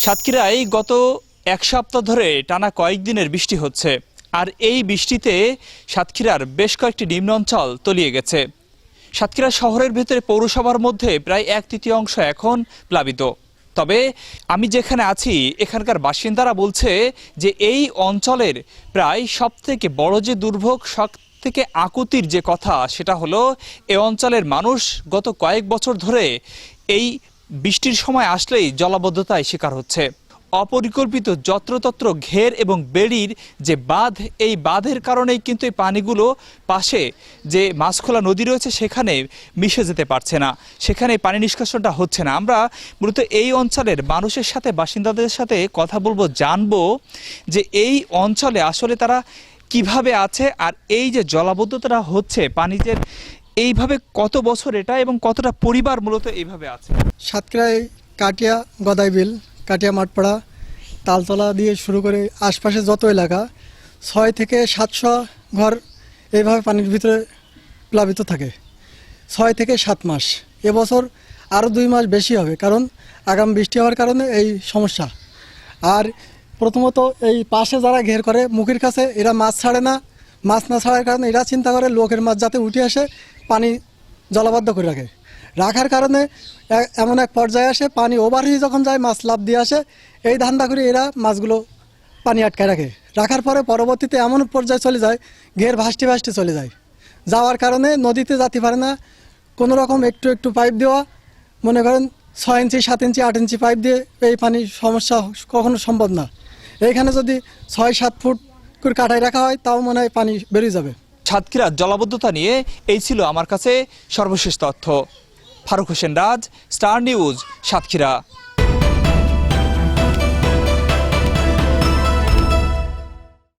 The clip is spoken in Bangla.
সাতক্ষীরায় গত এক সপ্তাহ ধরে টানা কয়েকদিনের বৃষ্টি হচ্ছে, আর এই বৃষ্টিতে সাতক্ষীরার বেশ কয়েকটি নিম্ন অঞ্চল তলিয়ে গেছে। সাতক্ষীরা শহরের ভেতরে পৌরসভার মধ্যে প্রায় 1/3 এখন প্লাবিত। তবে আমি যেখানে আছি এখানকার বাসিন্দারা বলছে যে এই অঞ্চলের প্রায় সবথেকে বড় যে দুর্ভোগ, সব থেকে আকুতির যে কথা, সেটা হলো এই অঞ্চলের মানুষ গত কয়েক বছর ধরে এই বৃষ্টির সময় আসলেই জলাবদ্ধতায় শিকার হচ্ছে। অপরিকল্পিত যত্রতত্র ঘের এবং বেড়ির যে বাঁধ, এই বাঁধের কারণেই কিন্তু এই পানিগুলো পাশে যে মাছখোলা নদী রয়েছে সেখানে মিশে যেতে পারছে না, সেখানে পানি নিষ্কাশনটা হচ্ছে না। আমরা মূলত এই অঞ্চলের মানুষের সাথে, বাসিন্দাদের সাথে কথা বলবো, জানবো যে এই অঞ্চলে আসলে তারা কিভাবে আছে, আর এই যে জলাবদ্ধতাটা হচ্ছে পানির এইভাবে কত বছর এটা এবং কতটা পরিবার মূলত এইভাবে আছে। সাতক্ষীরায় কাটিয়া, গদাইবিল, কাটিয়া মাঠপাড়া, তালতলা দিয়ে শুরু করে আশপাশে যত এলাকা 600 থেকে 700 ঘর এইভাবে পানির ভিতরে প্লাবিত থাকে 6 থেকে 7 মাস। এবছর আরও 2 মাস বেশি হবে, কারণ আগাম বৃষ্টি হওয়ার কারণে এই সমস্যা। আর প্রথমত এই পাশে যারা ঘের করে মুখের কাছে, এরা মাছ ছাড়ে না। মাছ না ছাড়ার কারণে এরা চিন্তা করে লোকের মাছ যাতে উঠে আসে পানি জলাবদ্ধ করে রাখার কারণে এমন এক পর্যায়ে আসে পানি ওভার হয়ে যখন যায় মাছ লাফ দিয়ে আসে, এই ধান্দা করে এরা মাছগুলো পানি আটকায় রাখার পরে পরবর্তীতে এমন পর্যায়ে চলে যায় ঘের ভাসতে ভাসতে চলে যায়। যাওয়ার কারণে নদীতে যেতে পারে না। কোনো রকম একটু পাইপ দেওয়া, মনে করেন 6 ইঞ্চি, 7 ইঞ্চি, 8 ইঞ্চি পাইপ দিয়ে এই পানি সমস্যা কখনো সম্ভব না। এইখানে যদি 6-7 ফুট করে কাটায় রাখা হয় তাও মনে হয় পানি বেরিয়ে যাবে। সাতক্ষীরার জলাবদ্ধতা নিয়ে এই ছিল আমার কাছে সর্বশেষ তথ্য। ফারুক হোসেন রাজ, স্টার নিউজ, সাতক্ষীরা।